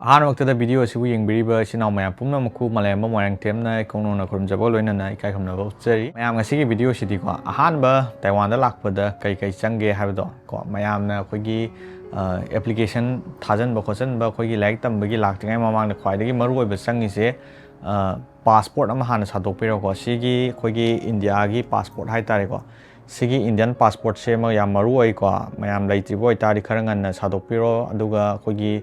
ꯑꯍꯥꯟꯕꯃꯛꯇꯗ video ꯑꯁꯤꯕꯨ ꯌꯦꯡꯕꯤꯔꯤꯕ ꯏꯆꯤꯟ ꯏꯅꯥꯎ ꯃꯌꯥꯝ ꯄꯨꯝꯅꯃꯛꯄꯨ ꯃꯥꯂꯦꯝꯒꯤ ꯃꯣꯏꯔꯥꯡꯊꯦꯝꯅ ꯏꯀꯣꯡꯅꯧꯅ ꯈꯨꯔꯨꯝꯖꯕ ꯂꯣꯏꯅꯅ ꯏꯀꯥꯏ ꯈꯨꯝꯅꯕ ꯎꯠꯆꯔꯤ ꯃꯌꯥꯝ ꯉꯁꯤꯒꯤ ꯚꯤꯗꯤꯑꯣꯁꯤꯗꯤꯀꯣ ꯑꯍꯥꯟꯕ ꯇꯥꯏꯋꯥꯟꯗ ꯂꯥꯛꯄꯗ ꯀꯩ ꯆꯪꯒꯦ ꯍꯥꯏꯕꯗꯣ ꯃꯌꯥꯝꯅ ꯑꯩꯈꯣꯏꯒꯤ ꯑꯦꯄ꯭ꯂꯤꯀꯦꯁꯟ ꯊꯥꯖꯟꯕ ꯈꯣꯠꯆꯟꯕ ꯑꯩꯈꯣꯏꯒꯤ ꯂꯥꯏꯔꯤꯛ ꯇꯝꯕꯒꯤ ꯂꯥꯛꯇ꯭ꯔꯤꯉꯩ ꯃꯃꯥꯡꯗ ꯈ꯭ꯋꯥꯏꯗꯒꯤ ꯃꯔꯨꯑꯣꯏꯕ ꯆꯪꯉꯤꯁꯦ ꯄꯥꯁꯄꯣꯔꯠ ꯑꯃ ꯍꯥꯟꯅ ꯁꯥꯗꯣꯛꯄꯤꯔꯣꯀꯣ ꯁꯤꯒꯤ ꯑꯩꯈꯣꯏꯒꯤ ꯏꯟꯗꯤꯌꯥꯒꯤ ꯄꯥꯁꯄꯣꯔꯠ ꯍꯥꯏꯇꯥꯔꯦꯀꯣ ꯁꯤꯒꯤ ꯏꯟꯗꯤꯌꯟ ꯄꯥꯁꯄꯣꯔꯠꯁꯦ ꯌꯥꯝ ꯃꯔꯨ ꯑꯣꯏꯀꯣ ꯃꯌꯥꯝ ꯂꯩꯇ꯭ꯔꯤꯕ ꯑꯣꯏꯇꯥꯔꯗꯤ ꯈꯔ ꯉꯟꯅ ꯁꯥꯗꯣꯛꯄꯤꯔꯣ ꯑꯗꯨꯒ ꯑꯩꯈꯣꯏꯒꯤ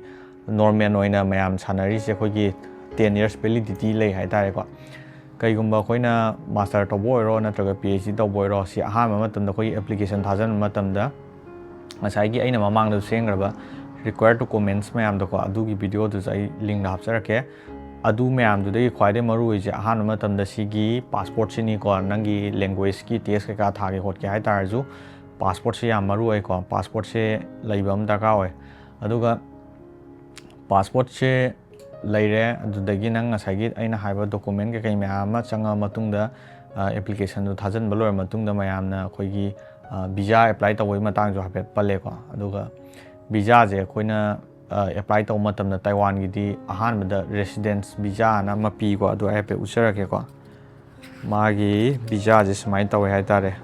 ꯅꯣꯔꯃꯦꯜ ꯑꯣꯏꯅ ꯃꯌꯥꯝ ꯁꯥꯟꯅꯔꯤꯁꯦ ꯑꯩꯈꯣꯏꯒꯤ 10 years ꯚꯦꯂꯤꯗꯤꯇꯤ ꯂꯩ ꯍꯥꯏꯇꯥꯔꯦꯀꯣ ꯀꯩꯒꯨꯝꯕ ꯑꯩꯈꯣꯏꯅ ꯃꯥꯁꯇꯔ ꯇꯧꯕ ꯑꯣꯏꯔꯣ ꯅꯠꯇ꯭ꯔꯒ PhD ꯇꯧꯕ ꯑꯣꯏꯔꯣ ꯁꯤ ꯑꯍꯥꯟꯕ ꯃꯇꯝꯗ ꯑꯩꯈꯣꯏꯒꯤ ꯑꯦꯄ꯭ꯂꯤꯀꯦꯁꯟ ꯊꯥꯖꯟꯕ ꯃꯇꯝꯗ ꯉꯁꯥꯏꯒꯤ ꯑꯩꯅ ꯃꯃꯥꯡꯗ ꯁꯦꯝꯈ꯭ꯔꯕ ꯔꯤꯀ꯭ꯋꯥꯌꯔ ꯗꯣꯀꯨꯃꯦꯟꯠꯁ ꯃꯌꯥꯝꯗꯣꯀꯣ ꯑꯗꯨꯒꯤ ꯚꯤꯗꯤꯑꯣꯗꯨꯁꯨ ꯑꯩ ꯂꯤꯡꯗ ꯍꯥꯞꯆꯔꯛꯀꯦ ꯑꯗꯨ ꯃꯌꯥꯝꯗꯨꯗꯒꯤ ꯈ꯭ꯋꯥꯏꯗꯒꯤ ꯃꯔꯨꯑꯣꯏꯁꯦ ꯑꯍꯥꯟꯕ ꯃꯇꯝꯗ ꯁꯤꯒꯤ ꯄꯥꯁꯄꯣꯔꯠꯁꯤꯅꯤꯀꯣ ꯅꯪꯒꯤ ꯂꯦꯡꯒ꯭ꯋꯦꯖꯀꯤ ꯇꯦꯁ ꯀꯩꯀꯥ ꯊꯥꯒꯦ ꯈꯣꯠꯀꯦ ꯍꯥꯏꯇꯥꯔꯁꯨ ꯄꯥꯁꯄꯣꯔꯠꯁꯦ ꯌꯥꯝ ꯃꯔꯨ ꯑꯣꯏꯀꯣ ꯄꯥꯁꯄꯣꯔꯠꯁꯦ ꯂꯩꯕ ꯑꯃ ꯗꯔꯀꯥꯔ ꯑꯣꯏ ꯑꯗꯨꯒ ꯄꯥꯁꯄꯣꯔꯠꯁꯦ ꯂꯩꯔꯦ ꯑꯗꯨꯗꯒꯤ ꯅꯪ ꯉꯁꯥꯏꯒꯤ ꯑꯩꯅ ꯍꯥꯏꯕ ꯗꯣꯀꯨꯃꯦꯟ ꯀꯩꯀꯩ ꯃꯌꯥꯝ ꯑꯃ ꯆꯪꯉ ꯃꯇꯨꯡꯗ ꯑꯦꯄ꯭ꯂꯤꯀꯦꯁꯟꯗꯨ ꯊꯥꯖꯟꯕ ꯂꯣꯏꯔ ꯃꯇꯨꯡꯗ ꯃꯌꯥꯝꯅ ꯑꯩꯈꯣꯏꯒꯤ ꯚꯤꯖꯥ ꯑꯦꯄ꯭ꯂꯥꯏ ꯇꯧꯕꯒꯤ ꯃꯇꯥꯡꯁꯨ ꯍꯥꯏꯐꯦꯠ ꯄꯜꯂꯦꯀꯣ ꯑꯗꯨꯒ ꯚꯤꯖꯥꯁꯦ ꯑꯩꯈꯣꯏꯅ ꯑꯦꯄ꯭ꯂꯥꯏ ꯇꯧꯕ ꯃꯇꯝꯗ ꯇꯥꯏꯋꯥꯟꯒꯤꯗꯤ ꯑꯍꯥꯟꯕꯗ ꯔꯦꯁꯤꯗꯦꯟꯁ ꯚꯤꯖꯥꯅ ꯑꯃ ꯄꯤꯀꯣ ꯑꯗꯨ ꯑꯩ ꯍꯥꯏꯐꯦꯠ ꯎꯠꯆꯔꯛꯀꯦꯀꯣ ꯃꯥꯒꯤ ꯚꯤꯖꯥꯁꯦ ꯁꯨꯃꯥꯏꯅ ꯇꯧꯋꯦ ꯍꯥꯏꯇꯥꯔꯦ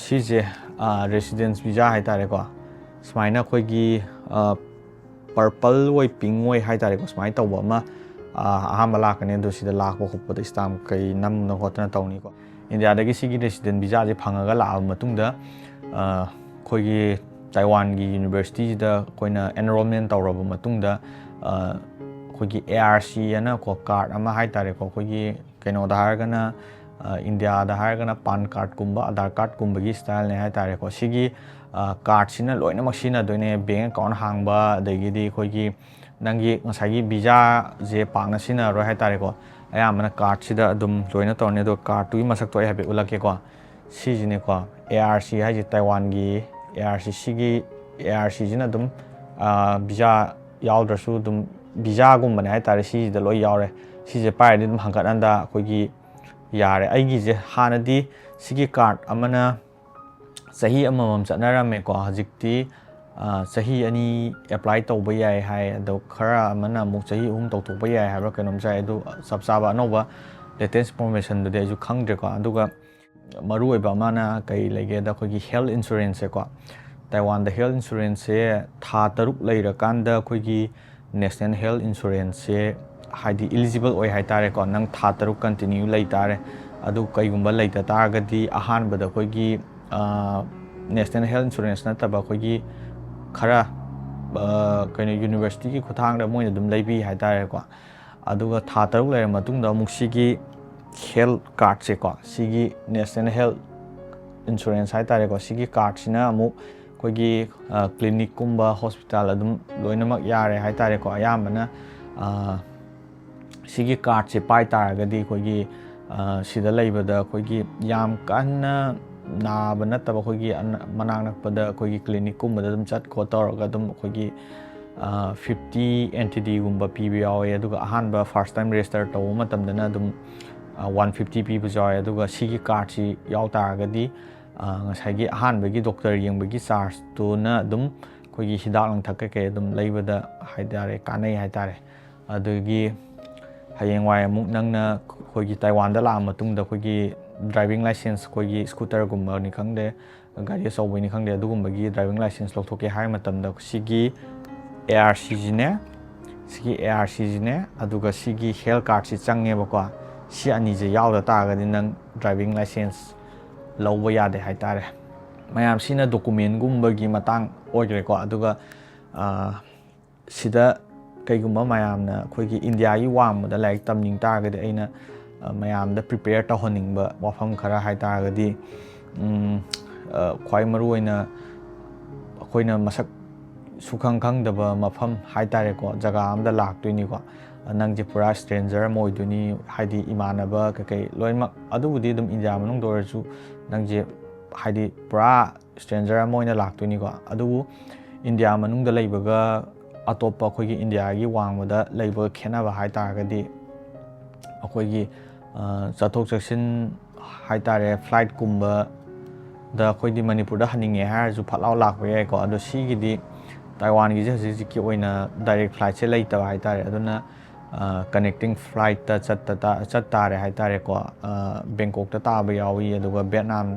ꯁꯤꯁꯦ ꯔꯦꯁꯤꯗꯦꯟꯁ ꯚꯤꯖꯥ ꯍꯥꯏꯇꯥꯔꯦꯀꯣ ꯁꯨꯃꯥꯏꯅ ꯑꯩꯈꯣꯏꯒꯤ ꯄꯔꯄꯜ ꯑꯣꯏ ꯄꯤꯡ ꯑꯣꯏ ꯍꯥꯏꯇꯥꯔꯦꯀꯣ ꯁꯨꯃꯥꯏꯅ ꯇꯧꯕ ꯑꯃ ꯑꯍꯥꯟꯕ ꯂꯥꯛꯀꯅꯤ ꯑꯗꯣ ꯁꯤꯗ ꯂꯥꯛꯄ ꯈꯣꯠꯄꯗ ꯁ꯭ꯇꯥꯝ ꯀꯩ ꯅꯝꯗꯅ ꯈꯣꯠꯇꯅ ꯇꯧꯅꯤꯀꯣ ꯏꯟꯗꯤꯌꯥꯗꯒꯤ ꯁꯤꯒꯤ ꯔꯦꯁꯤꯗꯦꯟ ꯚꯤꯖꯥꯁꯦ ꯐꯪꯉꯒ ꯂꯥꯛꯑꯕ ꯃꯇꯨꯡꯗ ꯑꯩꯈꯣꯏꯒꯤ ꯇꯥꯏꯋꯥꯟꯒꯤ ꯌꯨꯅꯤꯚꯔꯁꯤꯇꯤꯁꯤꯗ ꯑꯩꯈꯣꯏꯅ ꯑꯦꯟꯔꯣꯜꯃꯦꯟ ꯇꯧꯔꯕ ꯃꯇꯨꯡꯗ ꯑꯩꯈꯣꯏꯒꯤ ARC ꯑꯅꯀꯣ ꯀꯥꯔꯠ ꯑꯃ ꯍꯥꯏꯇꯥꯔꯦꯀꯣ ꯑꯩꯈꯣꯏꯒꯤ ꯀꯩꯅꯣꯗ ꯍꯥꯏꯔꯒꯅ ꯏꯟꯗꯤꯌꯥꯗ ꯍꯥꯏꯔꯒꯅ ꯄꯥꯟ ꯀꯥꯔꯠꯀꯨꯝꯕ ꯑꯙꯥꯔ ꯀꯥꯔꯠꯀꯨꯝꯕꯒꯤ ꯁ꯭ꯇꯥꯏꯜꯅꯦ ꯍꯥꯏꯇꯥꯔꯦꯀꯣ ꯁꯤꯒꯤ ꯀꯥꯔꯠꯁꯤꯅ ꯂꯣꯏꯅꯃꯛ ꯁꯤꯖꯤꯟꯅꯗꯣꯏꯅꯦ ꯕꯦꯡ ꯑꯦꯀꯥꯎꯟ ꯍꯥꯡꯕ ꯑꯗꯒꯤꯗꯤ ꯑꯩꯈꯣꯏꯒꯤ ꯅꯪꯒꯤ ꯉꯁꯥꯏꯒꯤ ꯚꯤꯖꯥꯁꯦ ꯄꯥꯛꯅ ꯁꯤꯖꯤꯟꯅꯔꯣꯏ ꯍꯥꯏꯇꯥꯔꯦꯀꯣ ꯑꯌꯥꯝꯕꯅ ꯀꯥꯔꯠꯁꯤꯗ ꯑꯗꯨꯝ ꯂꯣꯏꯅ ꯇꯧꯔꯅꯤ ꯑꯗꯣ ꯀꯥꯔꯠꯇꯨꯒꯤ ꯃꯁꯛꯇꯣ ꯑꯩ ꯍꯥꯏꯐꯦꯠ ꯎꯠꯂꯛꯀꯦꯀꯣ ꯁꯤꯁꯤꯅꯦꯀꯣ ARC ꯍꯥꯏꯁꯦ ꯇꯥꯏꯋꯥꯟꯒꯤ ARC ꯁꯤꯒꯤ ARCꯁꯤꯅ ꯑꯗꯨꯝ ꯚꯤꯖꯥ ꯌꯥꯎꯗ꯭ꯔꯁꯨ ꯑꯗꯨꯝ ꯚꯤꯖꯥꯒꯨꯝꯕꯅꯦ ꯍꯥꯏꯇꯥꯔꯦ ꯁꯤꯁꯤꯗ ꯂꯣꯏ ꯌꯥꯎꯔꯦ ꯁꯤꯁꯦ ꯄꯥꯏꯔꯗꯤ ꯑꯗꯨꯝ ꯍꯟꯒꯠ ꯍꯟꯗ ꯑꯩꯈꯣꯏꯒꯤ ꯌꯥꯔꯦ ꯑꯩꯒꯤꯁꯦ ꯍꯥꯟꯅꯗꯤ ꯁꯤꯒꯤ ꯀꯥꯔꯠ ꯑꯃꯅ ꯆꯍꯤ ꯑꯃꯃꯝ ꯆꯠꯅꯔꯝꯃꯦꯀꯣ ꯍꯧꯖꯤꯛꯇꯤ ꯆꯍꯤ 2 ꯑꯦꯄ꯭ꯂꯥꯏ ꯇꯧꯕ ꯌꯥꯏ ꯍꯥꯏ ꯑꯗꯣ ꯈꯔ ꯑꯃꯅ ꯑꯃꯨꯛ ꯆꯍꯤ 3 ꯇꯧꯊꯣꯛꯄ ꯌꯥꯏ ꯍꯥꯏꯕ꯭ꯔꯥ ꯀꯩꯅꯣꯝ ꯆꯥꯏ ꯑꯗꯨ ꯆꯞ ꯆꯥꯕ ꯑꯅꯧꯕ ꯂꯦꯇꯦꯁ ꯏꯟꯐꯣꯔꯃꯦꯁꯟꯗꯨꯗꯤ ꯑꯩꯁꯨ ꯈꯪꯗ꯭ꯔꯦꯀꯣ ꯑꯗꯨꯒ ꯃꯔꯨꯑꯣꯏꯕ ꯑꯃꯅ ꯀꯩ ꯂꯩꯒꯦꯗ ꯑꯩꯈꯣꯏꯒꯤ ꯍꯦꯜꯊ ꯏꯟꯁꯨꯔꯦꯟꯁꯁꯦꯀꯣ ꯇꯥꯏꯋꯥꯟꯗ ꯍꯦꯜꯊ ꯏꯟꯁꯨꯔꯦꯟꯁꯁꯦ ꯊꯥ 6 ꯂꯩꯔꯀꯥꯟꯗ ꯑꯩꯈꯣꯏꯒꯤ ꯅꯦꯁꯅꯦꯜ ꯍꯦꯜꯊ ꯏꯟꯁꯨꯔꯦꯟꯁꯁꯦ ꯍꯥꯏꯗꯤ ꯏꯂꯤꯖꯤꯕꯜ ꯑꯣꯏ ꯍꯥꯏꯇꯥꯔꯦꯀꯣ ꯅꯪ ꯊꯥ 6 ꯀꯟꯇꯤꯅ꯭ꯌꯨ ꯂꯩ ꯇꯥꯔꯦ ꯑꯗꯨ ꯀꯩꯒꯨꯝꯕ ꯂꯩꯇ ꯇꯥꯔꯒꯗꯤ ꯑꯍꯥꯟꯕꯗ ꯑꯩꯈꯣꯏꯒꯤ ꯅꯦꯁꯅꯦꯜ ꯍꯦꯜꯊ ꯏꯟꯁꯨꯔꯦꯟꯁ ꯅꯠꯇꯕ ꯑꯩꯈꯣꯏꯒꯤ ꯈꯔ ꯀꯩꯅꯣ ꯌꯨꯅꯤꯚꯔꯁꯤꯇꯤꯒꯤ ꯈꯨꯠꯊꯥꯡꯗ ꯃꯣꯏꯅ ꯑꯗꯨꯝ ꯂꯩꯕꯤ ꯍꯥꯏꯇꯥꯔꯦꯀꯣ ꯑꯗꯨꯒ ꯊꯥ 6 ꯂꯩꯔ ꯃꯇꯨꯡꯗ ꯑꯃꯨꯛ ꯁꯤꯒꯤ ꯍꯦꯜꯊ ꯀꯥꯔꯠꯁꯦꯀꯣ ꯁꯤꯒꯤ ꯅꯦꯁꯅꯦꯜ ꯍꯦꯜꯊ ꯏꯟꯁꯨꯔꯦꯟꯁ ꯍꯥꯏꯇꯥꯔꯦꯀꯣ ꯁꯤꯒꯤ ꯀꯥꯔꯠꯁꯤꯅ ꯑꯃꯨꯛ ꯑꯩꯈꯣꯏꯒꯤ ꯀ꯭ꯂꯤꯅꯤꯛꯀꯨꯝꯕ ꯍꯣꯁꯄꯤꯇꯥꯜ ꯑꯗꯨꯝ ꯂꯣꯏꯅꯃꯛ ꯌꯥꯔꯦ ꯍꯥꯏꯇꯥꯔꯦꯀꯣ ꯑꯌꯥꯝꯕꯅ ꯁꯤꯒꯤ ꯀꯥꯔꯠꯁꯦ ꯄꯥꯏ ꯇꯥꯔꯒꯗꯤ ꯑꯩꯈꯣꯏꯒꯤ ꯁꯤꯗ ꯂꯩꯕꯗ ꯑꯩꯈꯣꯏꯒꯤ ꯌꯥꯝ ꯀꯟꯅ ꯅꯥꯕ ꯅꯠꯇꯕ ꯑꯩꯈꯣꯏꯒꯤ ꯃꯅꯥꯛ ꯅꯛꯄꯗ ꯑꯩꯈꯣꯏꯒꯤ ꯀ꯭ꯂꯤꯅꯤꯛꯀꯨꯝꯕꯗ ꯑꯗꯨꯝ ꯆꯠ ꯈꯣꯠ ꯇꯧꯔꯒ ꯑꯗꯨꯝ ꯑꯩꯈꯣꯏꯒꯤ 50 NTD-ꯒꯨꯝꯕ ꯄꯤꯕ ꯌꯥꯎꯋꯦ ꯑꯗꯨꯒ ꯑꯍꯥꯟꯕ ꯐꯥꯔꯁ ꯇꯥꯏꯝ ꯔꯦꯖꯤꯁꯇꯔ ꯇꯧꯕ ꯃꯇꯝꯗꯅ ꯑꯗꯨꯝ 150 ꯄꯤꯕꯁꯨ ꯌꯥꯎꯋꯦ ꯑꯗꯨꯒ ꯁꯤꯒꯤ ꯀꯥꯔꯠꯁꯤ ꯌꯥꯎ ꯇꯥꯔꯒꯗꯤ ꯉꯁꯥꯏꯒꯤ ꯑꯍꯥꯟꯕꯒꯤ ꯗꯣꯛꯇꯔ ꯌꯦꯡꯕꯒꯤ ꯆꯥꯔꯖꯇꯨꯅ ꯑꯗꯨꯝ ꯑꯩꯈꯣꯏꯒꯤ ꯍꯤꯗꯥꯛ ꯂꯥꯡꯊꯛ ꯀꯩꯀꯩ ꯑꯗꯨꯝ ꯂꯩꯕꯗ ꯍꯥꯏꯇꯥꯔꯦ ꯀꯥꯟꯅꯩ ꯍꯥꯏꯇꯥꯔꯦ ꯑꯗꯒꯤ ꯍꯌꯦꯡꯋꯥꯏ ꯑꯃꯨꯛ ꯅꯪꯅ ꯑꯩꯈꯣꯏꯒꯤ ꯇꯥꯏꯋꯥꯟꯗ ꯂꯥꯛꯑ ꯃꯇꯨꯡꯗ ꯑꯩꯈꯣꯏꯒꯤ ꯗ꯭राꯏꯚꯤꯡ ꯂꯥꯏꯁꯦꯟꯁ ꯑꯩꯈꯣꯏꯒꯤ ꯁ꯭ꯀꯨꯇꯔꯒꯨꯝꯕꯅꯤ ꯈꯪꯗꯦ ꯒꯥꯔꯤ ꯑꯆꯧꯕꯅꯤ ꯈꯪꯗꯦ ꯑꯗꯨꯒꯨꯝꯕꯒꯤ ꯗ꯭राꯏꯚꯤꯡ ꯂꯥꯏꯁꯦꯟꯁ ꯂꯧꯊꯣꯛꯀꯦ ꯍꯥꯏ ꯃꯇꯝꯗ ꯁꯤꯒꯤ ARCꯁꯤꯅꯦ ꯁꯤꯒꯤ ARCꯁꯤꯅꯦ ꯑꯗꯨꯒ ꯁꯤꯒꯤ ꯍꯦꯜꯊ ꯀꯥꯔꯠꯁꯤ ꯆꯪꯉꯦꯕꯀꯣ ꯁꯤ ꯑꯅꯤꯁꯦ ꯌꯥꯎꯗ ꯇꯥꯔꯒꯗꯤ ꯅꯪ ꯗ꯭ꯔꯥꯏꯚꯤꯡ ꯂꯥꯏꯁꯦꯟꯁ ꯂꯧꯕ ꯌꯥꯗꯦ ꯍꯥꯏꯇꯥꯔꯦ ꯃꯌꯥꯝ ꯁꯤꯅ ꯗꯣꯀꯨꯃꯦꯟꯒꯨꯝꯕꯒꯤ ꯃꯇꯥꯡ ꯑꯣꯏꯈ꯭ꯔꯦꯀꯣ ꯑꯗꯨꯒ ꯁꯤꯗ ꯀꯩꯒꯨꯝꯕ ꯃꯌꯥꯝꯅ ꯑꯩꯈꯣꯏꯒꯤ ꯏꯟꯗꯤꯌꯥꯒꯤ ꯋꯥꯡꯃꯗ ꯂꯥꯏꯔꯤꯛ ꯇꯝꯅꯤꯡ ꯇꯥꯔꯒꯗꯤ ꯑꯩꯅ ꯃꯌꯥꯝꯗ ꯄ꯭ꯔꯤꯄꯦꯌꯔ ꯇꯧꯍꯟꯅꯤꯡꯕ ꯋꯥꯐꯝ ꯈꯔ ꯍꯥꯏꯇꯥꯔꯒꯗꯤ ꯈ꯭ꯋꯥꯏ ꯃꯔꯨꯑꯣꯏꯅ ꯑꯩꯈꯣꯏꯅ ꯃꯁꯛ ꯁꯨꯈꯪ ꯈꯪꯗꯕ ꯃꯐꯝ ꯍꯥꯏꯇꯥꯔꯦꯀꯣ ꯖꯒꯥ ꯑꯃꯗ ꯂꯥꯛꯇꯣꯏꯅꯤꯀꯣ ꯅꯪꯁꯦ ꯄꯨꯔꯥ ꯁ꯭ꯇ꯭ꯔꯦꯟꯖꯔ ꯑꯃ ꯑꯣꯏꯗꯣꯏꯅꯤ ꯍꯥꯏꯗꯤ ꯏꯃꯥꯟꯅꯕ ꯀꯩꯀꯩ ꯂꯣꯏꯅꯃꯛ ꯑꯗꯨꯕꯨꯗꯤ ꯑꯗꯨꯝ ꯏꯟꯗꯤꯌꯥ ꯃꯅꯨꯡꯗ ꯑꯣꯏꯔꯁꯨ ꯅꯪꯁꯦ ꯍꯥꯏꯗꯤ ꯄꯨꯔꯥ ꯁ꯭ꯇ꯭ꯔꯦꯟꯖꯔ ꯑꯃ ꯑꯣꯏꯅ ꯂꯥꯛꯇꯣꯏꯅꯤꯀꯣ ꯑꯗꯨꯕꯨ ꯏꯟꯗꯤꯌꯥ ꯃꯅꯨꯡꯗ ꯂꯩꯕꯒ ꯑꯇꯣꯞꯄ ꯑꯩꯈꯣꯏꯒꯤ ꯏꯟꯗꯤꯌꯥꯒꯤ ꯋꯥꯡꯃꯗ ꯂꯩꯕ ꯈꯦꯠꯅꯕ ꯍꯥꯏꯇꯥꯔꯒꯗꯤ ꯑꯩꯈꯣꯏꯒꯤ ꯆꯠꯊꯣꯛ ꯆꯠꯁꯤꯟ ꯍꯥꯏꯇꯥꯔꯦ ꯐ꯭ꯂꯥꯏꯠꯀꯨꯝꯕ ꯗ ꯑꯩꯈꯣꯏꯗꯤ ꯃꯅꯤꯄꯨꯔꯗ ꯍꯟꯅꯤꯡꯉꯦ ꯍꯥꯏꯔꯁꯨ ꯐꯠ ꯂꯥꯎ ꯂꯥꯛꯄ ꯌꯥꯏꯀꯣ ꯑꯗꯣ ꯁꯤꯒꯤꯗꯤ ꯇꯥꯏꯋꯥꯟꯒꯤꯁꯦ ꯍꯧꯖꯤꯛꯀꯤ ꯑꯣꯏꯅ ꯗꯥꯏꯔꯦꯛ ꯐ꯭ꯂꯥꯏꯠꯁꯦ ꯂꯩꯇꯕ ꯍꯥꯏꯇꯥꯔꯦ ꯑꯗꯨꯅ ꯀꯅꯦꯛꯇꯤꯡ ꯐ꯭ꯂꯥꯏꯠꯇ ꯆꯠꯇꯥꯔꯦ ꯍꯥꯏꯇꯥꯔꯦꯀꯣ ꯕꯦꯡꯀꯣꯛꯇ ꯇꯥꯕ ꯌꯥꯎꯏ ꯑꯗꯨꯒ ꯚꯦꯠꯅꯥꯝ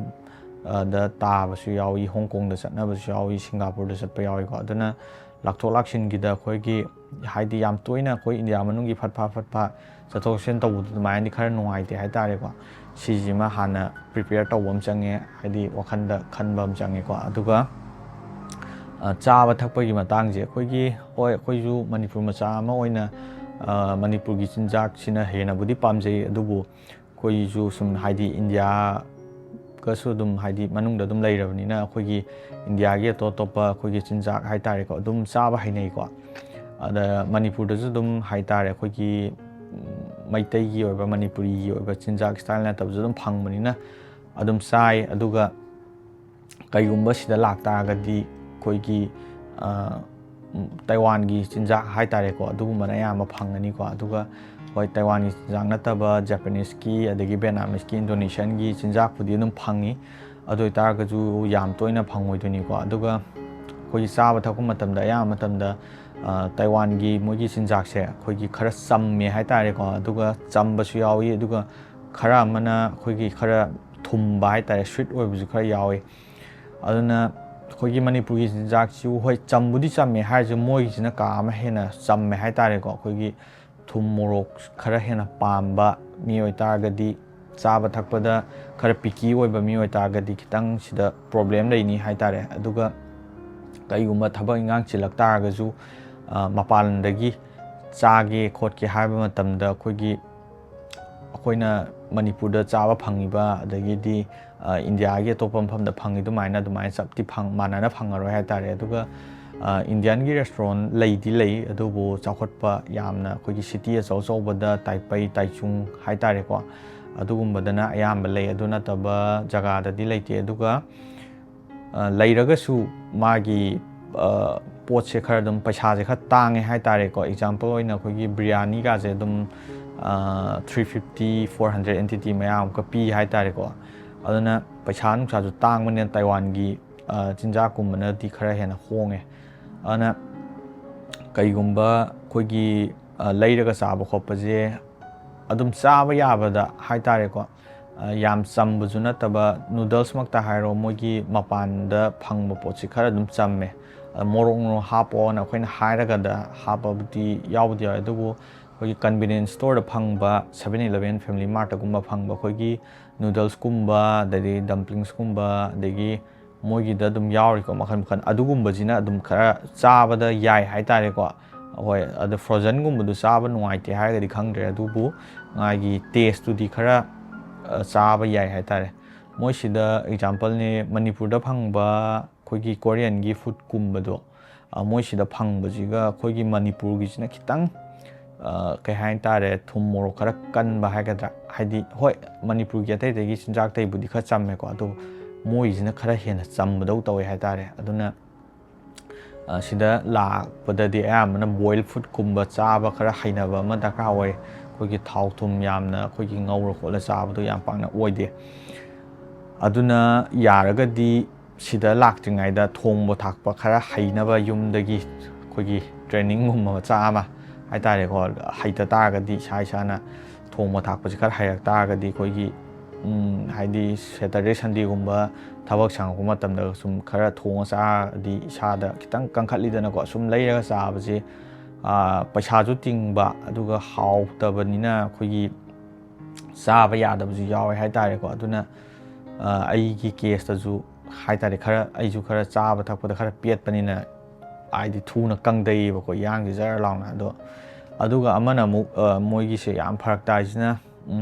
ꯗ ꯇꯥꯕꯁꯨ ꯌꯥꯎꯏ ꯍꯣꯡꯀꯣꯡꯗ ꯆꯠꯅꯕꯁꯨ ꯌꯥꯎꯏ ꯁꯤꯡꯒꯥꯄꯨꯔꯗ ꯆꯠꯄ ꯌꯥꯎꯏꯀꯣ ꯑꯗꯨꯅ ꯂꯥꯛꯊꯣꯛ ꯂꯥꯛꯁꯤꯟꯒꯤꯗ ꯑꯩꯈꯣꯏꯒꯤ ꯍꯥꯏꯗꯤ ꯌꯥꯝ ꯇꯣꯏꯅ ꯑꯩꯈꯣꯏ ꯏꯟꯗꯤꯌꯥ ꯃꯅꯨꯡꯒꯤ ꯐꯠ ꯐꯥ ꯆꯠꯊꯣꯛ ꯆꯠꯁꯤꯟ ꯇꯧꯕꯗꯣ ꯑꯗꯨꯃꯥꯏꯅꯗꯤ ꯈꯔ ꯅꯨꯡꯉꯥꯏꯇꯦ ꯍꯥꯏꯇꯥꯔꯦꯀꯣ ꯁꯤꯁꯤꯃ ꯍꯥꯟꯅ ꯄ꯭ꯔꯤꯄꯦꯌꯔ ꯇꯧꯕ ꯑꯃ ꯆꯪꯉꯦ ꯍꯥꯏꯗꯤ ꯋꯥꯈꯟꯗ ꯈꯟꯕ ꯑꯃ ꯆꯪꯉꯦꯀꯣ ꯑꯗꯨꯒ ꯆꯥꯕ ꯊꯛꯄꯒꯤ ꯃꯇꯥꯡꯁꯦ ꯑꯩꯈꯣꯏꯒꯤ ꯍꯣꯏ ꯑꯩꯈꯣꯏꯁꯨ ꯃꯅꯤꯄꯨꯔ ꯃꯆꯥ ꯑꯃ ꯑꯣꯏꯅ ꯃꯅꯤꯄꯨꯔꯒꯤ ꯆꯤꯟꯖꯥꯛꯁꯤꯅ ꯍꯦꯟꯅꯕꯨꯗꯤ ꯄꯥꯝꯖꯩ ꯑꯗꯨꯕꯨ ꯑꯩꯈꯣꯏꯁꯨ ꯁꯨꯝ ꯍꯥꯏꯗꯤ ꯏꯟꯗꯤꯌꯥꯒꯁꯨ ꯑꯗꯨꯝ ꯍꯥꯏꯗꯤ ꯃꯅꯨꯡꯗ ꯑꯗꯨꯝ ꯂꯩꯔꯕꯅꯤꯅ ꯑꯩꯈꯣꯏꯒꯤ ꯏꯟꯗꯤꯌꯥꯒꯤ ꯑꯇꯣꯞ ꯑꯇꯣꯞꯄ ꯑꯩꯈꯣꯏꯒꯤ ꯆꯤꯟꯖꯥꯛ ꯍꯥꯏꯇꯥꯔꯦꯀꯣ ꯑꯗꯨꯝ ꯆꯥꯕ ꯍꯩꯅꯩꯀꯣ ꯑꯗ ꯃꯅꯤꯄꯨꯔꯗꯁꯨ ꯑꯗꯨꯝ ꯍꯥꯏꯇꯥꯔꯦ ꯑꯩꯈꯣꯏꯒꯤ ꯃꯩꯇꯩꯒꯤ ꯑꯣꯏꯕ ꯃꯅꯤꯄꯨꯔꯤꯒꯤ ꯑꯣꯏꯕ ꯆꯤꯟꯖꯥꯛ ꯁ꯭ꯇꯥꯏꯜ ꯅꯠꯇꯕꯁꯨ ꯑꯗꯨം ꯐꯪꯕꯅꯤꯅ ꯑꯗꯨꯝ ꯆꯥꯏ ꯑꯗꯨꯒ ꯀꯩꯒꯨꯝꯕ ꯁꯤꯗ ꯂꯥꯛꯇꯥꯔꯒꯗꯤ ꯑꯩꯈꯣꯏꯒꯤ ꯇꯥꯏꯋꯥꯟꯒꯤ ꯆꯤꯟꯖꯥꯛ ꯍꯥꯏꯇꯥꯔꯦꯀꯣ ꯑꯗꯨꯒꯨꯝꯕꯅ ꯑꯌꯥꯝꯕ ꯐꯪꯒꯅꯤꯀꯣ ꯑꯗꯨꯒ ꯍꯣꯏ ꯇꯥꯏꯋꯥꯟꯒꯤ ꯆꯤꯟꯖꯥꯛ ꯅꯠꯇꯕ ꯖꯄꯅꯤꯁꯀꯤ ꯑꯗꯒꯤ ꯚꯦꯠꯅꯥꯃꯤꯁꯀꯤ ꯏꯟꯗꯣꯅꯦꯁꯤꯌꯥꯟꯒꯤ ꯆꯤꯟꯖꯥꯛꯄꯨꯗꯤ ꯑꯗꯨꯝ ꯐꯪꯉꯤ ꯑꯗꯨ ꯑꯣꯏꯇꯥꯔꯒꯁꯨ ꯌꯥꯝ ꯇꯣꯏꯅ ꯐꯪꯉꯣꯏꯗꯣꯏꯅꯤꯀꯣ ꯑꯗꯨꯒ ꯑꯩꯈꯣꯏꯒꯤ ꯆꯥꯕ ꯊꯛꯄ ꯃꯇꯝꯗ ꯑꯌꯥꯝꯕ ꯃꯇꯝꯗ ꯇꯥꯏꯋꯥꯟꯒꯤ ꯃꯣꯏꯒꯤ ꯆꯤꯟꯖꯥꯛꯁꯦ ꯑꯩꯈꯣꯏꯒꯤ ꯈꯔ ꯆꯝꯃꯦ ꯍꯥꯏꯇꯥꯔꯦꯀꯣ ꯑꯗꯨꯒ ꯆꯝꯕꯁꯨ ꯌꯥꯎꯏ ꯑꯗꯨꯒ ꯈꯔ ꯑꯃꯅ ꯑꯩꯈꯣꯏꯒꯤ ꯈꯔ ꯊꯨꯝꯕ ꯍꯥꯏꯇꯥꯔꯦ ꯁ꯭ꯋꯤꯠ ꯑꯣꯏꯕꯁꯨ ꯈꯔ ꯌꯥꯎꯏ ꯑꯗꯨꯅ ꯑꯩꯈꯣꯏꯒꯤ ꯃꯅꯤꯄꯨꯔꯒꯤ ꯆꯤꯟꯖꯥꯛꯁꯤꯁꯨ ꯍꯣꯏ ꯆꯝꯕꯨꯗꯤ ꯆꯝꯃꯦ ꯍꯥꯏꯔꯁꯨ ꯃꯣꯏꯒꯤꯁꯤꯅ ꯀꯥ ꯑꯃ ꯍꯦꯟꯅ ꯆꯝꯃꯦ ꯍꯥꯏꯇꯥꯔꯦꯀꯣ ꯑꯩꯈꯣꯏꯒꯤ ꯊꯨꯝ ꯃꯣꯔꯣꯛ ꯈꯔ ꯍꯦꯟꯅ ꯄꯥꯝꯕ ꯃꯤ ꯑꯣꯏꯇꯥꯔꯒꯗꯤ ꯆꯥꯕ ꯊꯛꯄꯗ ꯈꯔ ꯄꯤꯀꯤ ꯑꯣꯏꯕ ꯃꯤ ꯑꯣꯏꯇꯥꯔꯒꯗꯤ ꯈꯤꯇꯪ ꯁꯤꯗ ꯄ꯭ꯔꯣꯕ꯭ꯂꯦꯝ ꯂꯩꯅꯤ ꯍꯥꯏꯇꯥꯔꯦ ꯑꯗꯨꯒ ꯀꯩꯒꯨꯝꯕ ꯊꯕꯛ ꯏꯟꯈꯥꯡ ꯆꯤꯜꯂꯛ ꯇꯥꯔꯒꯁꯨ ꯃꯄꯥꯟꯗꯒꯤ ꯆꯥꯒꯦ ꯈꯣꯠꯀꯦ ꯍꯥꯏꯕ ꯃꯇꯝꯗ ꯑꯩꯈꯣꯏꯅ ꯃꯅꯤꯄꯨꯔꯗ ꯆꯥꯕ ꯐꯪꯉꯤꯕ ꯑꯗꯒꯤꯗꯤ ꯏꯟꯗꯤꯌꯥꯒꯤ ꯑꯇꯣꯞꯄ ꯃꯐꯝꯗ ꯐꯪꯉꯤ ꯑꯗꯨꯃꯥꯏꯅ ꯆꯞꯇꯤ ꯃꯥꯟꯅꯅ ꯐꯪꯉꯔꯣꯏ ꯍꯥꯏꯇꯥꯔꯦ ꯑꯗꯨꯒ ꯏꯟꯗꯤꯌꯥꯟꯒꯤ ꯔꯦꯁꯇꯨꯔꯦꯟ ꯂꯩꯗꯤ ꯂꯩ ꯑꯗꯨꯕꯨ ꯆꯥꯎꯈꯠꯄ ꯌꯥꯝꯅ ꯑꯩꯈꯣꯏꯒꯤ ꯁꯤꯇꯤ ꯑꯆꯧ ꯑꯆꯧꯕꯗ ꯇꯥꯏꯄꯩ ꯇꯥꯏꯆꯨꯡ ꯍꯥꯏꯇꯥꯔꯦꯀꯣ ꯑꯗꯨꯒꯨꯝꯕꯗꯅ ꯑꯌꯥꯝꯕ ꯂꯩ ꯑꯗꯨ ꯅꯠꯇꯕ ꯖꯒꯥꯗꯗꯤ ꯂꯩꯇꯦ ꯑꯗꯨꯒ ꯂꯩꯔꯒꯁꯨ ꯃꯥꯒꯤ ꯄꯣꯠꯁꯦ ꯈꯔ ꯑꯗꯨꯝ ꯄꯩꯁꯥꯁꯦ ꯈꯔ ꯇꯥꯡꯉꯦ ꯍꯥꯏꯇꯥꯔꯦꯀꯣ ꯑꯦꯛꯖꯥꯝꯄꯜ ꯑꯣꯏꯅ ꯑꯩꯈꯣꯏꯒꯤ ꯕꯤꯔꯌꯥꯅꯤꯒꯥꯁꯦ ꯑꯗꯨꯝ 350-400 NTT ꯃꯌꯥꯝꯒ ꯄꯤ ꯍꯥꯏꯇꯥꯔꯦꯀꯣ ꯑꯗꯨꯅ ꯄꯩꯁꯥ ꯅꯨꯡꯁꯥꯁꯨ ꯇꯥꯡꯕꯅꯤꯅ ꯇꯥꯏꯋꯥꯟꯒꯤ ꯆꯤꯟꯖꯥꯛꯀꯨꯝꯕꯅꯗꯤ ꯈꯔ ꯍꯦꯟꯅ ꯍꯣꯡꯉꯦ ꯑꯗꯨꯅ ꯀꯩꯒꯨꯝꯕ ꯑꯩꯈꯣꯏꯒꯤ ꯂꯩꯔꯒ ꯆꯥꯕ ꯈꯣꯠꯄꯁꯦ ꯑꯗꯨꯝ ꯆꯥꯕ ꯌꯥꯕꯗ ꯍꯥꯏꯇꯥꯔꯦꯀꯣ ꯌꯥꯝ ꯆꯝꯕꯁꯨ ꯅꯠꯇꯕ ꯅꯨꯗꯜꯁꯃꯛꯇ ꯍꯥꯏꯔꯣ ꯃꯣꯏꯒꯤ ꯃꯄꯥꯟꯗ ꯐꯪꯕ ꯄꯣꯠꯁꯤ ꯈꯔ ꯑꯗꯨꯝ ꯆꯝꯃꯦ ꯃꯣꯔꯣꯛ ꯍꯥꯞꯄꯣꯅ ꯑꯩꯈꯣꯏꯅ ꯍꯥꯏꯔꯒꯗ ꯍꯥꯞꯄꯕꯨꯗꯤ ꯌꯥꯎꯕꯗꯤ ꯌꯥꯎꯋꯦ ꯑꯗꯨꯕꯨ ꯑꯩꯈꯣꯏꯒꯤ ꯀꯟꯚꯤꯅꯤꯌꯟꯁ ꯁ꯭ꯇꯣꯔꯗ ꯐꯪꯕ 7-11 ꯐꯦꯃꯤꯂꯤ ꯃꯥꯔꯠꯇꯒꯨꯝꯕ ꯐꯪꯕ ꯑꯩꯈꯣꯏꯒꯤ ꯅꯨꯗꯜꯁꯀꯨꯝꯕ ꯑꯗꯒꯤ ꯗꯝꯄ꯭ꯂꯤꯡꯁꯀꯨꯝꯕ ꯑꯗꯒꯤ ꯃꯣꯏꯒꯤꯗ ꯑꯗꯨꯝ ꯌꯥꯎꯔꯤꯀꯣ ꯃꯈꯜ ꯑꯗꯨꯒꯨꯝꯕꯁꯤꯅ ꯑꯗꯨꯝ ꯈꯔ ꯆꯥꯕꯗ ꯌꯥꯏ ꯍꯥꯏꯇꯥꯔꯦꯀꯣ ꯍꯣꯏ ꯑꯗꯣ ꯐ꯭ꯔꯣꯖꯟꯒꯨꯝꯕꯗꯨ ꯆꯥꯕ ꯅꯨꯡꯉꯥꯏꯇꯦ ꯍꯥꯏꯔꯒꯗꯤ ꯈꯪꯗ꯭ꯔꯦ ꯑꯗꯨꯕꯨ ꯃꯥꯒꯤ ꯇꯦꯁꯇꯨꯗꯤ ꯈꯔ ꯆꯥꯕ ꯌꯥꯏ ꯍꯥꯏꯇꯥꯔꯦ ꯃꯣꯏꯁꯤꯗ ꯑꯦꯛꯖꯥꯝꯄꯜꯅꯦ ꯃꯅꯤꯄꯨꯔꯗ ꯐꯪꯕ ꯑꯩꯈꯣꯏꯒꯤ ꯀꯣꯔꯤꯌꯟꯒꯤ ꯐꯨꯗꯀꯨꯝꯕꯗꯣ ꯃꯣꯏꯁꯤꯗ ꯐꯪꯕꯁꯤꯒ ꯑꯩꯈꯣꯏꯒꯤ ꯃꯅꯤꯄꯨꯔꯒꯤꯁꯤꯅ ꯈꯤꯇꯪ ꯀꯩ ꯍꯥꯏꯇꯥꯔꯦ ꯊꯨꯝ ꯃꯣꯔꯣꯛ ꯈꯔ ꯀꯟꯕ ꯍꯥꯏꯒꯗ꯭ꯔꯥ ꯍꯥꯏꯗꯤ ꯍꯣꯏ ꯃꯅꯤꯄꯨꯔꯒꯤ ꯑꯇꯩ ꯆꯤꯟꯖꯥꯛꯇꯩꯕꯨꯗꯤꯈꯔ ꯆꯝꯃꯦꯀꯣ ꯑꯗꯨ ꯃꯣꯏꯁꯤꯅ ꯈꯔ ꯍꯦꯟꯅ ꯆꯝꯕꯗꯧ ꯇꯧꯋꯦ ꯍꯥꯏꯇꯥꯔꯦ ꯑꯗꯨꯅ ꯁꯤꯗ ꯂꯥꯛꯄꯗꯗꯤ ꯑꯌꯥꯝꯕꯅ ꯕꯣꯏꯜ ꯐꯨꯗꯀꯨꯝꯕ ꯆꯥꯕ ꯈꯔ ꯍꯩꯅꯕ ꯑꯃ ꯗꯔꯀꯥꯔ ꯑꯣꯏ ꯑꯩꯈꯣꯏꯒꯤ ꯊꯥꯎ ꯊꯨꯝ ꯌꯥꯝꯅ ꯑꯩꯈꯣꯏꯒꯤ ꯉꯧꯔ ꯈꯣꯠꯂ ꯆꯥꯕꯗꯣ ꯌꯥꯝ ꯄꯥꯛꯅ ꯑꯣꯏꯗꯦ ꯑꯗꯨꯅ ꯌꯥꯔꯒꯗꯤ ꯁꯤꯗ ꯂꯥꯛꯇ꯭ꯔꯤꯉꯩꯗ ꯊꯣꯡꯕ ꯊꯥꯛꯄ ꯈꯔ ꯍꯩꯅꯕ ꯌꯨꯝꯗꯒꯤ ꯑꯩꯈꯣꯏꯒꯤ ꯇ꯭ꯔꯦꯅꯤꯡꯒꯨꯝꯕ ꯃꯆꯥ ꯑꯃ ꯍꯥꯏꯇꯥꯔꯦꯀꯣ ꯍꯩꯇ ꯇꯥꯔꯒꯗꯤ ꯏꯁꯥꯅ ꯊꯣꯡꯕ ꯊꯥꯛꯄꯁꯤ ꯈꯔ ꯍꯩꯔꯛ ꯇꯥꯔꯒꯗꯤ ꯑꯩꯈꯣꯏꯒꯤ ꯍꯥꯏꯗꯤ ꯁꯦꯇꯔꯗꯦ ꯁꯟꯗꯦꯒꯨꯝꯕ ꯊꯕꯛ ꯁꯪꯉꯛꯄ ꯃꯇꯝꯗ ꯁꯨꯝꯈꯔ ꯊꯣꯡꯉ ꯆꯥꯔꯗꯤ ꯏꯁꯥꯗ ꯈꯤꯇꯪ ꯀꯟꯈꯠꯂꯤꯗꯅꯀꯣ ꯁꯨꯝ ꯂꯩꯔꯒ ꯆꯥꯕꯁꯦ ꯄꯩꯁꯥꯁꯨ ꯇꯤꯡꯕ ꯑꯗꯨꯒ ꯍꯥꯎꯇꯕꯅꯤꯅ ꯑꯩꯈꯣꯏꯒꯤ ꯆꯥꯕ ꯌꯥꯗꯕꯁꯨ ꯌꯥꯎꯋꯦ ꯍꯥꯏꯇꯥꯔꯦꯀꯣ ꯑꯗꯨꯅ ꯑꯩꯒꯤ ꯀꯦꯁꯇꯁꯨ ꯍꯥꯏꯇꯥꯔꯦ ꯑꯩꯁꯨꯈꯔ ꯆꯥꯕ ꯊꯛꯄꯗꯈꯔ ꯄꯦꯠꯄꯅꯤ나 ꯍꯥꯏꯗꯤ ꯊꯨꯅ ꯀꯪꯗꯩꯌꯦꯕꯀꯣ ꯌꯥꯡꯁꯦ ꯖꯔ ꯂꯥꯎꯅ ꯑꯗꯨꯒ ꯑꯃꯅ ꯑꯃꯨꯛ ꯃꯣꯏꯒꯤꯁꯦ ꯌꯥꯝ ꯐꯔꯛ ꯇꯥꯏꯁꯤꯅ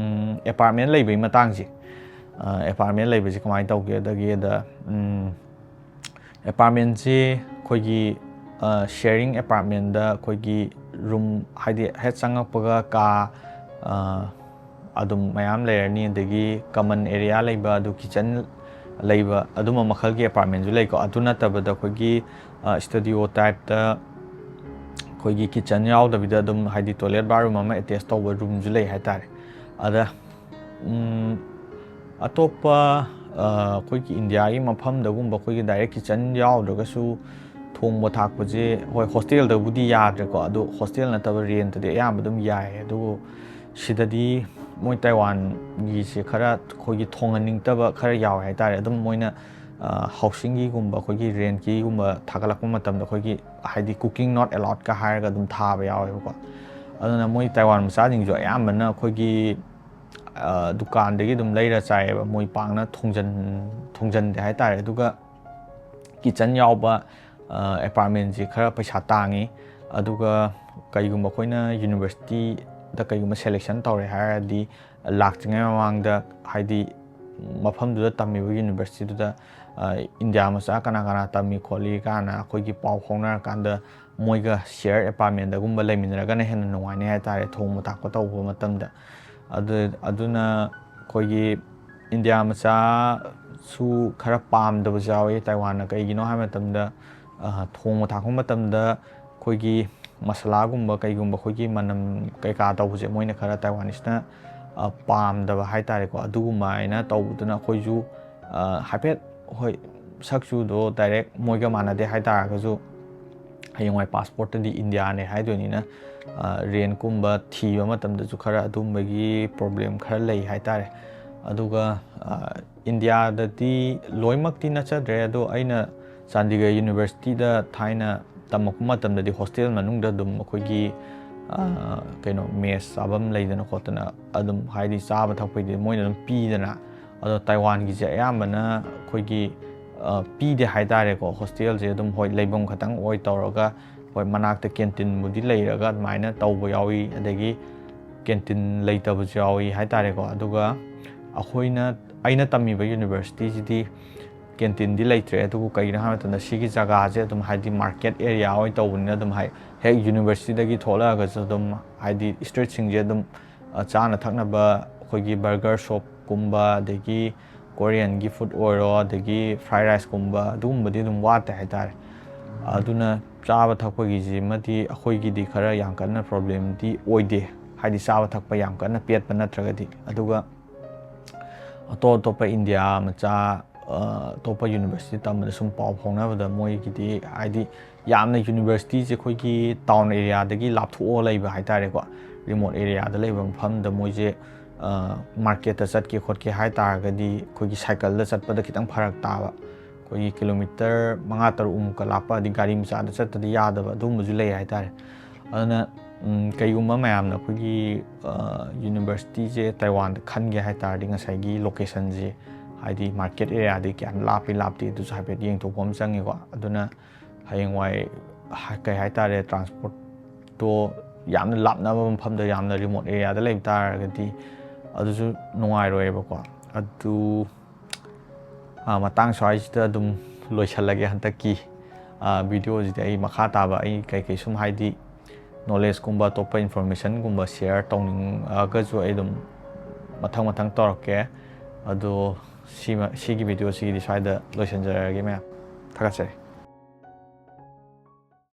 ꯑꯦꯄꯥꯔꯠꯃꯦꯟ ꯂꯩꯕꯒꯤ ꯃꯇꯥꯡꯁꯦ ꯑꯦꯄꯥꯔꯠꯃꯦꯟ ꯂꯩꯕꯁꯤ ꯀꯃꯥꯏꯅ ꯇꯧꯒꯦꯗ ꯑꯦꯄꯥꯔꯠꯃꯦꯟꯁꯤ ꯑꯩꯈꯣꯏꯒꯤ ꯁꯦꯌꯔꯤꯡ ꯑꯦꯄꯥꯔꯠꯃꯦꯟꯗ ꯑꯩꯈꯣꯏꯒꯤ ꯔꯨꯝ ꯍꯥꯏꯗꯤ ꯍꯦꯛ ꯆꯪꯉꯛꯄꯒ ꯀꯥ ꯑꯗꯨꯝ ꯃꯌꯥꯝ ꯂꯩꯔꯅꯤ ꯑꯗꯒꯤ ꯀꯃꯟ ꯑꯦꯔꯤꯌꯥ ꯂꯩꯕ ꯑꯗꯨ ꯀꯤꯆꯟ ꯂꯩꯕ ꯑꯗꯨꯝꯕ ꯃꯈꯜꯒꯤ ꯑꯦꯄꯥꯔꯠꯃꯦꯟꯁꯨ ꯂꯩꯀꯣ ꯑꯗꯨ ꯅꯠꯇꯕꯗ ꯑꯩꯈꯣꯏꯒꯤ ꯁ꯭ꯇꯨꯗꯤꯑꯣ ꯇꯥꯏꯞꯇ ꯑꯩꯈꯣꯏꯒꯤ ꯀꯤꯆꯟ ꯌꯥꯎꯗꯕꯤꯗ ꯑꯗꯨꯝ ꯍꯥꯏꯗꯤ ꯇꯣꯏꯂꯦꯠ ꯕꯥꯠꯔꯨꯝ ꯑꯃ ꯑꯦꯇꯦꯆ ꯇꯧꯕ ꯔꯨꯝꯁꯨ ꯂꯩ ꯍꯥꯏꯇꯥꯔꯦ ꯑꯗ ꯑꯇꯣꯞꯄ ꯑꯩꯈꯣꯏꯒꯤ ꯏꯟꯗꯤꯌꯥꯒꯤ ꯃꯐꯝꯗꯒꯨꯝꯕ ꯑꯩꯈꯣꯏꯒꯤ ꯗꯥꯏꯔꯦꯛ ꯀꯤꯆꯟ ꯌꯥꯎꯗ꯭ꯔꯒꯁꯨ ꯊꯣꯡꯕ ꯊꯥꯛꯄꯁꯦ ꯍꯣꯏ ꯍꯣꯁꯇꯦꯜꯗꯕꯨꯗꯤ ꯌꯥꯗ꯭ꯔꯦꯀꯣ ꯑꯗꯣ ꯍꯣꯁꯇꯦꯜ ꯅꯠꯇꯕ ꯔꯦꯟꯇꯗꯤ ꯑꯌꯥꯝꯕ ꯑꯗꯨꯝ ꯌꯥꯏ ꯑꯗꯨꯕꯨ ꯁꯤꯗꯗꯤ ꯃꯣꯏ ꯇꯥꯏꯋꯥꯟꯒꯤꯁꯦ ꯈꯔ ꯑꯩꯈꯣꯏꯒꯤ ꯊꯣꯡꯍꯟꯅꯤꯡꯗꯕ ꯈꯔ ꯌꯥꯎꯋꯦ ꯍꯥꯏꯇꯥꯔꯦ ꯑꯗꯨꯝ ꯃꯣꯏꯅ ꯍꯥꯎꯁꯤꯡꯒꯤꯒꯨꯝꯕ ꯑꯩꯈꯣꯏꯒꯤ ꯔꯦꯟꯠꯀꯤꯒꯨꯝꯕ ꯊꯥꯒꯠꯂꯛꯄ ꯃꯇꯝꯗ ꯑꯩꯈꯣꯏꯒꯤ ꯍꯥꯏꯗꯤ ꯀꯨꯀꯤꯡ ꯅꯣꯠ ꯑꯦꯂꯥꯎꯠꯀ ꯍꯥꯏꯔꯒ ꯑꯗꯨꯝ ꯊꯥꯕ ꯌꯥꯎꯋꯦꯕꯀꯣ ꯑꯗꯨꯅ ꯃꯣꯏ ꯇꯥꯏꯋꯥꯟ ꯃꯆꯥꯁꯤꯡꯁꯨ ꯑꯌꯥꯝꯕꯅ ꯑꯩꯈꯣꯏꯒꯤ ꯗꯨꯀꯥꯟꯗꯒꯤ ꯑꯗꯨꯝ ꯂꯩꯔ ꯆꯥꯏꯌꯦꯕ ꯃꯣꯏ ꯄꯥꯛꯅ ꯊꯣꯡꯖꯟꯗꯦ ꯍꯥꯏꯇꯥꯔꯦ ꯑꯗꯨꯒ ꯀꯤꯆꯟ ꯌꯥꯎꯕ ꯑꯦꯄꯥꯔꯠꯃꯦꯟꯁꯤ ꯈꯔ ꯄꯩꯁꯥ ꯇꯥꯡꯉꯤ ꯑꯗꯨꯒ ꯀꯩꯒꯨꯝꯕ ꯑꯩꯈꯣꯏꯅ ꯌꯨꯅꯤꯚꯔꯁꯤꯇꯤꯗ ꯀꯩꯒꯨꯝꯕ ꯁꯦꯂꯦꯛꯁꯟ ꯇꯧꯔꯦ ꯍꯥꯏꯔꯗꯤ ꯂꯥꯛꯇ꯭ꯔꯤꯉꯩ ꯃꯃꯥꯡꯗ ꯍꯥꯏꯗꯤ ꯃꯐꯝꯗꯨꯗ ꯇꯝꯃꯤꯕ ꯌꯨꯅꯤꯚꯔꯁꯤꯇꯤꯗꯨꯗ ꯏꯟꯗꯤꯌꯥ ꯃꯆꯥ ꯀꯅꯥ ꯇꯝꯃꯤ ꯈꯣꯠꯂꯤ ꯀꯥꯏꯅ ꯑꯩꯈꯣꯏꯒꯤ ꯄꯥꯎ ꯐꯥꯎꯅꯔꯀꯥꯟꯗ ꯃꯣꯏꯒ ꯁꯤꯌꯔ ꯑꯦꯄꯥꯔꯠꯃꯦꯟꯗꯒꯨꯝꯕ ꯂꯩꯃꯤꯟꯅꯔꯒꯅ ꯍꯦꯟꯅ ꯅꯨꯡꯉꯥꯏꯅꯤ ꯍꯥꯏꯇꯥꯔꯦ ꯊꯣꯡꯕ ꯊꯥꯛꯄ ꯇꯧꯕ ꯃꯇꯝꯗ ꯑꯗꯨꯅ ꯑꯩꯈꯣꯏꯒꯤ ꯏꯟꯗꯤꯌꯥ ꯃꯆꯥꯁꯨ ꯈꯔ ꯄꯥꯝꯗꯕꯁꯨ ꯌꯥꯎꯋꯤ ꯇꯥꯏꯋꯥꯟꯅ ꯀꯩꯒꯤꯅꯣ ꯍꯥꯏꯕ ꯃꯇꯝꯗ ꯊꯣꯡꯕ ꯊꯥꯛꯄ ꯃꯇꯝꯗ ꯑꯩꯈꯣꯏꯒꯤ ꯃꯁꯥꯂꯥꯒꯨꯝꯕ ꯀꯩꯒꯨꯝꯕ ꯑꯩꯈꯣꯏꯒꯤ ꯃꯅꯝ ꯀꯩꯀꯥ ꯇꯧꯕꯁꯦ ꯃꯣꯏꯅ ꯈꯔ ꯇꯥꯏꯋꯥꯅꯤꯁꯅ ꯄꯥꯝꯗꯕ ꯍꯥꯏꯇꯥꯔꯦꯀꯣ ꯑꯗꯨꯒꯨꯝꯕ ꯍꯥꯏꯅ ꯇꯧꯕꯗꯨꯅ ꯑꯩꯈꯣꯏꯁꯨ ꯍꯥꯏꯐꯦꯠ ꯍꯣꯏ ꯁꯛꯆꯨꯗꯣ ꯗꯥꯏꯔꯦꯛ ꯃꯣꯏꯒ ꯃꯥꯟꯅꯗꯦ ꯍꯥꯏꯇꯥꯔꯒꯁꯨ ꯍꯌꯦꯡꯋꯥꯏ ꯄꯥꯁꯄꯣꯔꯠꯇꯗꯤ ꯏꯟꯗꯤꯌꯥꯅꯦ ꯍꯥꯏꯗꯣꯏꯅꯤꯅ ꯔꯦꯟꯠꯀꯨꯝꯕ ꯊꯤꯕ ꯃꯇꯝꯗꯁꯨ ꯈꯔ ꯑꯗꯨꯝꯕꯒꯤ ꯄ꯭ꯔꯣꯕ꯭ꯂꯦꯝ ꯈꯔ ꯂꯩ ꯍꯥꯏꯇꯥꯔꯦ ꯑꯗꯨꯒ ꯏꯟꯗꯤꯌꯥꯗꯗꯤ ꯂꯣꯏꯅꯃꯛꯇꯤ ꯅꯠꯆꯗ꯭ꯔꯦ ꯑꯗꯣ ꯑꯩꯅ ꯆꯥꯟꯗꯤꯒꯔ ꯌꯨꯅꯤꯚꯔꯁꯤꯇꯤꯗ ꯊꯥꯏꯅ ꯇꯝꯃꯛꯄ ꯃꯇꯝꯗꯗꯤ ꯍꯣꯁꯇꯦꯜ ꯃꯅꯨꯡꯗ ꯑꯗꯨꯝ ꯑꯩꯈꯣꯏꯒꯤ ꯀꯩꯅꯣ ꯃꯦꯁ ꯆꯥꯐꯝ ꯂꯩꯗꯅ ꯈꯣꯠꯇꯅ ꯑꯗꯨꯝ ꯍꯥꯏꯗꯤ ꯆꯥꯕ ꯊꯛꯄꯩꯗꯤ ꯃꯣꯏꯅ ꯑꯗꯨꯝ ꯄꯤꯗꯅ ꯑꯗꯣ ꯇꯥꯏꯋꯥꯟꯒꯤꯁꯦ ꯑꯌꯥꯝꯕꯅ ꯑꯩꯈꯣꯏꯒꯤ ꯄꯤꯗे ꯍꯥꯏꯇꯥꯔꯦꯀꯣ ꯍꯣꯁꯇꯦꯜꯁꯦ ꯑꯗꯨꯝ ꯍꯣꯏ ꯂꯩꯐꯝ ꯈꯇꯪ ꯑꯣꯏ ꯇꯧꯔꯒ ꯍꯣꯏ ꯃꯅꯥꯛꯇ ꯀꯦꯟꯇꯤꯟꯕꯨꯗꯤ ꯂꯩꯔꯒ ꯑꯗꯨꯃꯥꯏꯅ ꯇꯧꯕ ꯌꯥꯎꯏ ꯑꯗꯒꯤ ꯀꯦꯟꯇꯤꯟ ꯂꯩꯇꯕꯁꯨ ꯌꯥꯎꯏ ꯍꯥꯏꯇꯥꯔꯦꯀꯣ ꯑꯗꯨꯒ ꯑꯩꯅ ꯇꯝꯃꯤꯕ ꯌꯨꯅꯤꯚꯔꯁꯤꯇꯤꯁꯤꯗꯤ ꯀꯦꯟꯇꯤꯟꯗꯤ ꯂꯩꯇ꯭ꯔꯦ ꯑꯗꯨꯕꯨ ꯀꯩꯒꯤꯅꯣ ꯍꯥꯏꯕ ꯃꯇꯝꯗ ꯁꯤꯒꯤ ꯖꯒꯥꯁꯦ ꯑꯗꯨꯝ ꯍꯥꯏꯗꯤ ꯃꯥꯔꯀꯦꯠ ꯑꯦꯔꯤꯌꯥ ꯑꯣꯏ ꯇꯧꯕꯅꯤꯅ ꯑꯗꯨꯝ ꯍꯦꯛ ꯌꯨꯅꯤꯚꯔꯁꯤꯇꯤꯗꯒꯤ ꯊꯣꯛꯂꯛꯑꯒꯁꯨ ꯑꯗꯨꯝ ꯍꯥꯏꯗꯤ ꯏꯁꯇ꯭ꯔꯤꯠꯁꯤꯡꯁꯦ ꯑꯗꯨꯝ ꯆꯥꯅ ꯊꯛꯅꯕ ꯑꯩꯈꯣꯏꯒꯤ ꯕꯔꯒꯔ ꯁꯣꯞꯀꯨꯝꯕ ꯑꯗꯒꯤ ꯀꯣꯔꯤꯌꯟꯒꯤ ꯐꯨꯗ ꯑꯣꯏꯔꯣ ꯑꯗꯒꯤ ꯐ꯭ꯔꯥꯏ ꯔꯥꯏꯁꯀꯨꯝꯕ ꯑꯗꯨꯒꯨꯝꯕꯗꯤ ꯑꯗꯨꯝ ꯋꯥꯠꯇꯦ ꯍꯥꯏꯇꯥꯔꯦ ꯑꯗꯨꯅ ꯆꯥꯕ ꯊꯛꯄꯒꯤꯁꯤꯃꯗꯤ ꯑꯩꯈꯣꯏꯒꯤꯗꯤ ꯈꯔ ꯌꯥꯝ ꯀꯟꯅ ꯄ꯭ꯔꯣꯕ꯭ꯂꯦꯝꯗꯤ ꯑꯣꯏꯗꯦ ꯍꯥꯏꯗꯤ ꯆꯥꯕ ꯊꯛꯄ ꯌꯥꯝ ꯀꯟꯅ ꯄꯦꯠꯄ ꯅꯠꯇ꯭ꯔꯒꯗꯤ ꯑꯗꯨꯒ ꯑꯇꯣꯞꯄ ꯏꯟꯗꯤꯌꯥ ꯃꯆꯥ ꯑꯇꯣꯞꯄ ꯌꯨꯅꯤꯚꯔꯁꯤꯇꯤ ꯇꯝꯕꯗ ꯁꯨꯝ ꯄꯥꯎ ꯐꯥꯎꯅꯕꯗ ꯃꯣꯏꯒꯤꯗꯤ ꯍꯥꯏꯗꯤ ꯌꯥꯝꯅ ꯌꯨꯅꯤꯚꯔꯁꯤꯇꯤꯁꯦ ꯑꯩꯈꯣꯏꯒꯤ ꯇꯥꯎꯟ ꯑꯦꯔꯤꯌꯥꯗꯒꯤ ꯂꯥꯞꯊꯣꯛꯑ ꯂꯩꯕ ꯍꯥꯏꯇꯥꯔꯦꯀꯣ ꯔꯤꯃꯣꯠ ꯑꯦꯔꯤꯌꯥꯗ ꯂꯩꯕ ꯃꯐꯝꯗ ꯃꯣꯏꯁꯦ ꯃꯥꯔꯀꯦꯠꯇ ꯆꯠꯀꯦ ꯈꯣꯠꯀꯦ ꯍꯥꯏ ꯇꯥꯔꯒꯗꯤ ꯑꯩꯈꯣꯏꯒꯤ ꯁꯥꯏꯀꯜꯗ ꯆꯠꯄꯗ ꯈꯤꯇꯪ ꯐꯔꯛ ꯇꯥꯕ ꯑꯩꯈꯣꯏꯒꯤ ꯀꯤꯂꯣꯃꯤꯇꯔ 5-6ꯃꯨꯛꯀ ꯂꯥꯞꯄꯗꯤ ꯒꯥꯔꯤ ꯃꯆꯥꯗ ꯆꯠꯇꯗꯤ ꯌꯥꯗꯕ ꯑꯗꯨꯒꯨꯝꯕꯁꯨ ꯂꯩ ꯍꯥꯏꯇꯥꯔꯦ ꯑꯗꯨꯅ ꯀꯩꯒꯨꯝꯕ ꯃꯌꯥꯝꯅ ꯑꯩꯈꯣꯏꯒꯤ ꯌꯨꯅꯤꯚꯔꯁꯤꯇꯤꯁꯦ ꯇꯥꯏꯋꯥꯟꯗ ꯈꯟꯒꯦ ꯍꯥꯏ ꯇꯥꯔꯗꯤ ꯉꯁꯥꯏꯒꯤ ꯂꯣꯀꯦꯁꯟꯁꯦ ꯍꯥꯏꯗꯤ ꯃꯥꯔꯀꯦꯠ ꯑꯦꯔꯤꯌꯥꯗꯒꯤ ꯀꯌꯥꯝ ꯂꯥꯞꯄꯤ ꯑꯗꯨꯁꯨ ꯍꯥꯏꯐꯦꯠ ꯌꯦꯡꯊꯣꯛꯄ ꯑꯃ ꯆꯪꯉꯦꯀꯣ ꯑꯗꯨꯅ ꯍꯌꯦꯡꯋꯥꯏ ꯀꯩ ꯍꯥꯏꯇꯥꯔꯦ ꯇ꯭ꯔꯥꯟꯁꯄꯣꯔꯠꯇꯣ ꯌꯥꯝꯅ ꯂꯥꯞꯅꯕ ꯃꯐꯝꯗ ꯌꯥꯝꯅ ꯔꯤꯃꯣꯠ ꯑꯦꯔꯤꯌꯥꯗ ꯂꯩꯕ ꯇꯥꯔꯒꯗꯤ ꯑꯗꯨꯁꯨ ꯅꯨꯡꯉꯥꯏꯔꯣꯏꯕꯀꯣ ꯑꯗꯨ ꯃꯇꯥꯡ ꯁ꯭ꯋꯥꯏꯁꯤꯗ ꯑꯗꯨꯝ ꯂꯣꯏꯁꯜꯂꯒꯦ ꯍꯟꯗꯛꯀꯤ ꯚꯤꯗꯤꯑꯣꯁꯤꯗꯤ ꯑꯩ ꯃꯈꯥ ꯇꯥꯕ ꯑꯩ ꯀꯩꯀꯩ ꯁꯨꯝ ꯍꯥꯏꯗꯤ ꯅꯣꯂꯦꯖꯀꯨꯝꯕ ꯑꯇꯣꯞꯄ ꯏꯟꯐꯣꯔꯃꯦꯁꯟꯒꯨꯝꯕ ꯁꯤꯌꯔ ꯇꯧꯅꯤꯡꯉꯒꯁꯨ ꯑꯩ ꯑꯗꯨꯝ ꯃꯊꯪ ꯇꯧꯔꯛꯀꯦ ꯑꯗꯣ ꯁꯤꯒꯤ ꯚꯤꯗꯤꯑꯣꯁꯤꯒꯤꯗꯤ ꯁ꯭ꯋꯥꯏꯗ ꯂꯣꯏꯁꯤꯟꯖꯔꯒꯦ ꯃꯌꯥꯝ ꯊꯥꯒꯠꯆꯔꯤ